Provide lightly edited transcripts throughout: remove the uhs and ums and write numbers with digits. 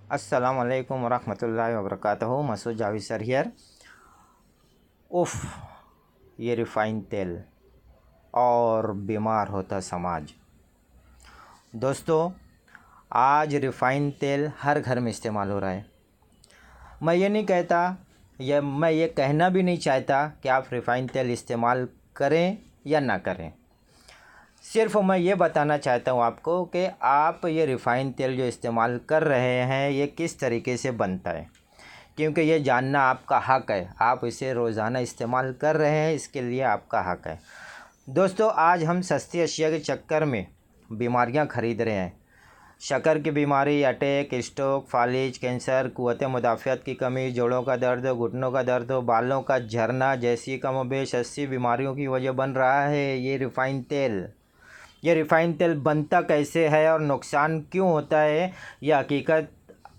अस्सलाम वालेकुम वरहमतुल्लाहि वबरकातुहू। Masood Javed sir here. उफ़, ये रिफ़ाइन तेल और बीमार होता समाज। दोस्तों, आज रिफ़ाइन तेल हर घर में इस्तेमाल हो रहा है। मैं ये नहीं कहता या मैं ये कहना भी नहीं चाहता कि आप रिफ़ाइन तेल इस्तेमाल करें या ना करें। सिर्फ मैं ये बताना चाहता हूँ आपको कि आप ये रिफ़ाइन तेल जो इस्तेमाल कर रहे हैं ये किस तरीके से बनता है, क्योंकि ये जानना आपका हक़ है। आप इसे रोज़ाना इस्तेमाल कर रहे हैं, इसके लिए आपका हक़ है। दोस्तों, आज हम सस्ती अशिया के चक्कर में बीमारियाँ ख़रीद रहे हैं। शक्कर की बीमारी, अटैक, स्ट्रोक, फालिज, कैंसर, क़ुव्वत मुदाफ़अत की कमी, जोड़ों का दर्द, घुटनों का दर्द, बालों का झड़ना जैसी कमोबेश 80 बीमारियों की वजह बन रहा है ये रिफ़ाइन तेल। ये रिफ़ाइन तेल बनता कैसे है और नुकसान क्यों होता है, ये हकीकत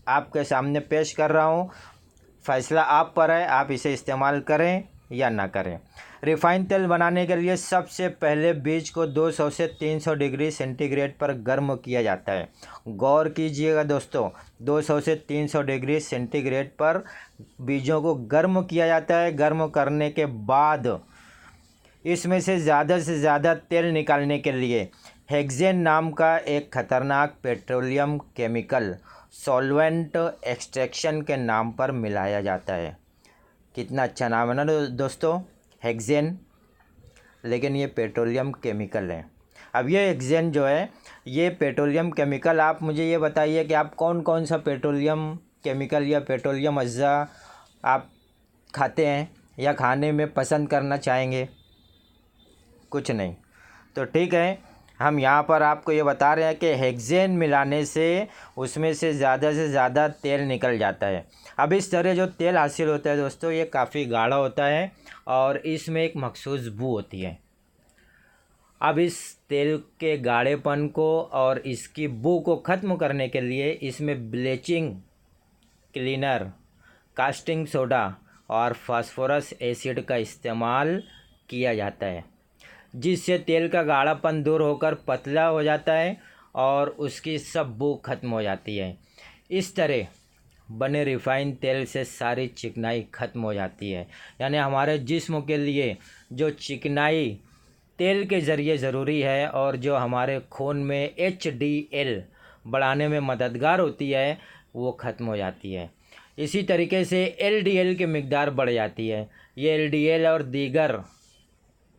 आपके सामने पेश कर रहा हूँ। फ़ैसला आप पर है, आप इसे इस्तेमाल करें या ना करें। रिफ़ाइन तेल बनाने के लिए सबसे पहले बीज को 200 से 300 डिग्री सेंटीग्रेड पर गर्म किया जाता है। गौर कीजिएगा दोस्तों, 200 से 300 डिग्री सेंटीग्रेड पर बीजों को गर्म किया जाता है। गर्म करने के बाद इसमें से ज़्यादा तेल निकालने के लिए हेक्सेन नाम का एक ख़तरनाक पेट्रोलियम केमिकल सॉल्वेंट एक्सट्रैक्शन के नाम पर मिलाया जाता है। कितना अच्छा नाम है ना दोस्तों, हेक्सेन। लेकिन ये पेट्रोलियम केमिकल है। अब ये हेक्सेन जो है, ये पेट्रोलियम केमिकल, आप मुझे ये बताइए कि आप कौन कौन सा पेट्रोलियम केमिकल या पेट्रोलियम अज्जा आप खाते हैं या खाने में पसंद करना चाहेंगे? कुछ नहीं। तो ठीक है, हम यहाँ पर आपको ये बता रहे हैं कि हेक्सेन मिलाने से उसमें से ज़्यादा तेल निकल जाता है। अब इस तरह जो तेल हासिल होता है दोस्तों, ये काफ़ी गाढ़ा होता है और इसमें एक मखसूस बू होती है। अब इस तेल के गाढ़ेपन को और इसकी बू को ख़त्म करने के लिए इसमें ब्लीचिंग क्लीनर, कास्टिंग सोडा और फास्फोरस एसिड का इस्तेमाल किया जाता है, जिससे तेल का गाढ़ापन दूर होकर पतला हो जाता है और उसकी सब बू खत्म हो जाती है। इस तरह बने रिफ़ाइन तेल से सारी चिकनाई खत्म हो जाती है। यानी हमारे जिस्म के लिए जो चिकनाई तेल के ज़रिए ज़रूरी है और जो हमारे खून में HDL बढ़ाने में मददगार होती है, वो ख़त्म हो जाती है। इसी तरीके से LDL की मिक़दार बढ़ जाती है। ये LDL और दीगर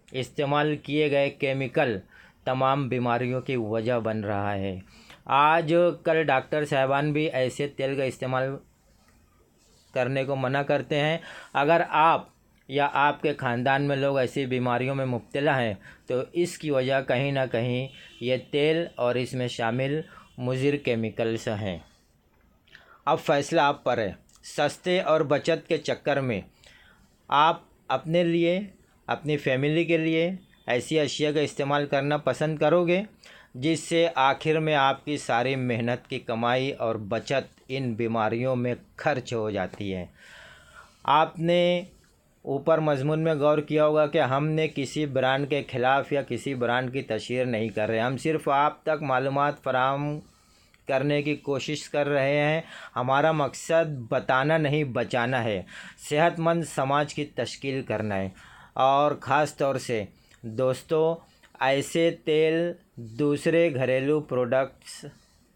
इस्तेमाल किए गए केमिकल तमाम बीमारियों की वजह बन रहा है। आज कल डॉक्टर साहबान भी ऐसे तेल का इस्तेमाल करने को मना करते हैं। अगर आप या आपके ख़ानदान में लोग ऐसी बीमारियों में मुब्तला हैं तो इसकी वजह कहीं ना कहीं ये तेल और इसमें शामिल मुज़िर केमिकल्स हैं। अब फ़ैसला आप पर है। सस्ते और बचत के चक्कर में आप अपने लिए, अपनी फैमिली के लिए ऐसी अशिया का इस्तेमाल करना पसंद करोगे, जिससे आखिर में आपकी सारी मेहनत की कमाई और बचत इन बीमारियों में खर्च हो जाती है। आपने ऊपर मज़मून में गौर किया होगा कि हमने किसी ब्रांड के ख़िलाफ़ या किसी ब्रांड की तशहीर नहीं कर रहे। हम सिर्फ़ आप तक मालूमात फराहम करने की कोशिश कर रहे हैं। हमारा मकसद बताना नहीं, बचाना है। सेहतमंद समाज की तश्कील करना है। और ख़ास तौर से दोस्तों, ऐसे तेल, दूसरे घरेलू प्रोडक्ट्स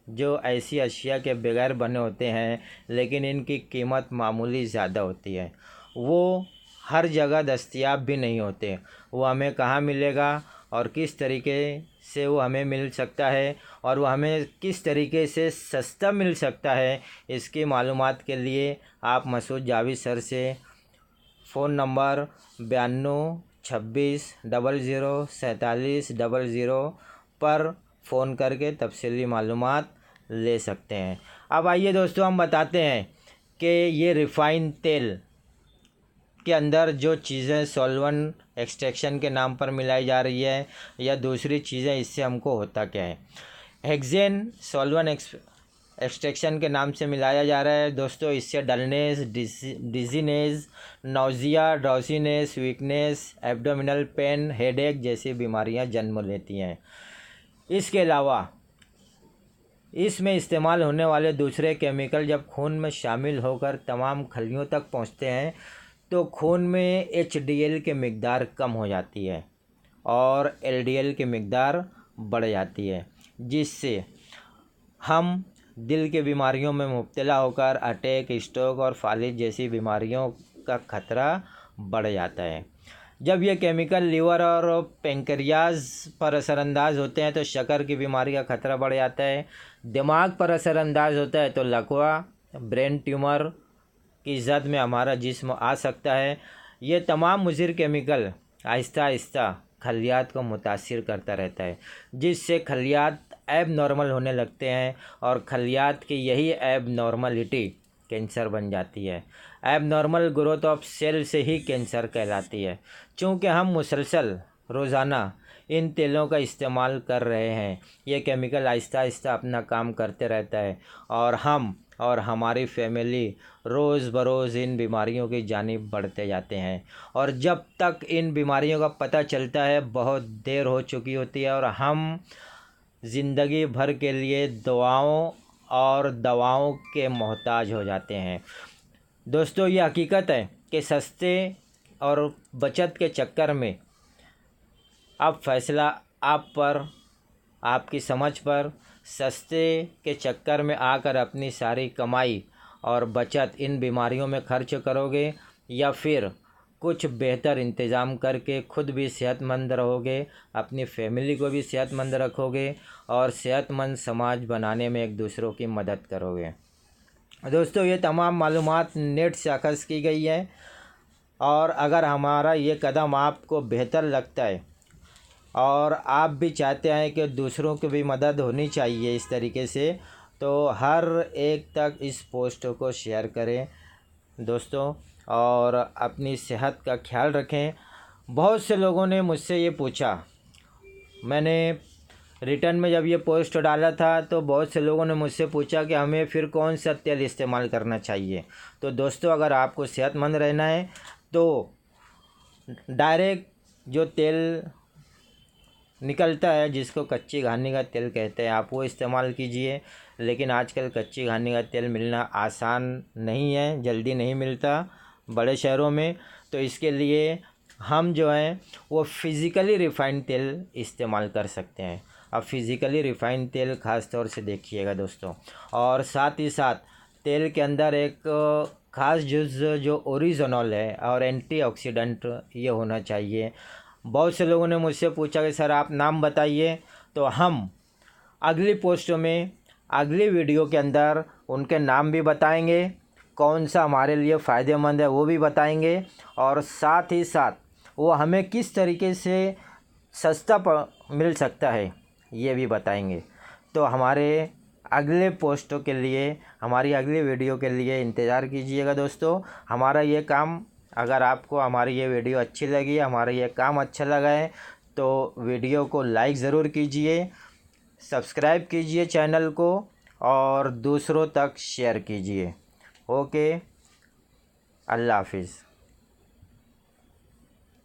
जो ऐसी अशिया के बगैर बने होते हैं लेकिन इनकी कीमत मामूली ज़्यादा होती है, वो हर जगह दस्तयाब भी नहीं होते। वो हमें कहाँ मिलेगा और किस तरीके से वो हमें मिल सकता है और वो हमें किस तरीके से सस्ता मिल सकता है, इसकी मालूमात के लिए आप मसूद जावेद सर से फ़ोन नंबर 9226004700 पर फ़ोन करके तफसीली मालूमात ले सकते हैं। अब आइए दोस्तों, हम बताते हैं कि ये रिफ़ाइन तेल के अंदर जो चीज़ें सॉल्वेंट एक्सट्रैक्शन के नाम पर मिलाई जा रही है या दूसरी चीज़ें, इससे हमको होता क्या है। हेक्सेन सॉल्वेंट एक्सट्रैक्शन के नाम से मिलाया जा रहा है दोस्तों। इससे dullness, dizziness, nausea, drowsiness, weakness, abdominal pain, headache जैसी बीमारियां जन्म लेती हैं। इसके अलावा इसमें इस्तेमाल होने वाले दूसरे केमिकल जब खून में शामिल होकर तमाम खलियों तक पहुंचते हैं तो खून में HDL की मिक़दार कम हो जाती है और LDL की मिक़दार बढ़ जाती है, जिससे हम दिल की बीमारियों में मुब्तला होकर अटैक, स्ट्रोक और फालिज जैसी बीमारियों का खतरा बढ़ जाता है। जब ये केमिकल लीवर और पेंक्रियाज पर असरअंदाज होते हैं तो शक्कर की बीमारी का खतरा बढ़ जाता है। दिमाग पर असरअंदाज होता है तो लकवा, ब्रेन ट्यूमर की जद में हमारा जिस्म आ सकता है। ये तमाम मुज़िर केमिकल आहिस्ता आहिस्ता खलियात को मुतासिर करता रहता है, जिससे खलियात एब नॉर्मल होने लगते हैं और खलियात की यही एब नॉर्मलिटी कैंसर बन जाती है। एब नॉर्मल ग्रोथ ऑफ सेल से ही कैंसर कहलाती है। चूँकि हम मुसलसल रोज़ाना इन तेलों का इस्तेमाल कर रहे हैं, ये केमिकल आहिस्ता आहिस्ता अपना काम करते रहता है और हम और हमारी फैमिली रोज़ बरोज़ इन बीमारियों की जानिब बढ़ते जाते हैं और जब तक इन बीमारियों का पता चलता है बहुत देर हो चुकी होती है और हम ज़िंदगी भर के लिए दुआओं और दवाओं के मोहताज हो जाते हैं। दोस्तों, ये हकीकत है कि सस्ते और बचत के चक्कर में अब फैसला आप पर, आपकी समझ पर, सस्ते के चक्कर में आकर अपनी सारी कमाई और बचत इन बीमारियों में खर्च करोगे या फिर कुछ बेहतर इंतज़ाम करके खुद भी सेहतमंद रहोगे, अपनी फैमिली को भी सेहतमंद रखोगे और सेहतमंद समाज बनाने में एक दूसरों की मदद करोगे। दोस्तों, ये तमाम मालूमात नेट से अख़ज़ की गई है और अगर हमारा ये कदम आपको बेहतर लगता है और आप भी चाहते हैं कि दूसरों की भी मदद होनी चाहिए इस तरीके से, तो हर एक तक इस पोस्ट को शेयर करें दोस्तों और अपनी सेहत का ख्याल रखें। बहुत से लोगों ने मुझसे ये पूछा, मैंने रिटर्न में जब ये पोस्ट डाला था तो बहुत से लोगों ने मुझसे पूछा कि हमें फिर कौन सा तेल इस्तेमाल करना चाहिए। तो दोस्तों, अगर आपको सेहतमंद रहना है तो डायरेक्ट जो तेल निकलता है जिसको कच्ची घानी का तेल कहते हैं, आप वो इस्तेमाल कीजिए। लेकिन आजकल कच्ची घानी का तेल मिलना आसान नहीं है, जल्दी नहीं मिलता बड़े शहरों में, तो इसके लिए हम जो हैं वो फ़िज़िकली रिफ़ाइंड तेल इस्तेमाल कर सकते हैं। अब फ़िज़िकली रिफ़ाइंड तेल ख़ास तौर से देखिएगा दोस्तों, और साथ ही साथ तेल के अंदर एक ख़ास जुज़ जो ओरिजिनॉल है और एंटीऑक्सीडेंट ये होना चाहिए। बहुत से लोगों ने मुझसे पूछा कि सर आप नाम बताइए, तो हम अगली पोस्ट में, अगली वीडियो के अंदर उनके नाम भी बताएंगे, कौन सा हमारे लिए फ़ायदेमंद है वो भी बताएंगे और साथ ही साथ वो हमें किस तरीके से सस्ता मिल सकता है ये भी बताएंगे। तो हमारे अगले पोस्टों के लिए, हमारी अगली वीडियो के लिए इंतज़ार कीजिएगा दोस्तों। हमारा ये काम, अगर आपको हमारी ये वीडियो अच्छी लगी, हमारा ये काम अच्छा लगा है तो वीडियो को लाइक ज़रूर कीजिए, सब्सक्राइब कीजिए चैनल को और दूसरों तक शेयर कीजिए। ओके, अल्लाह हाफिज़।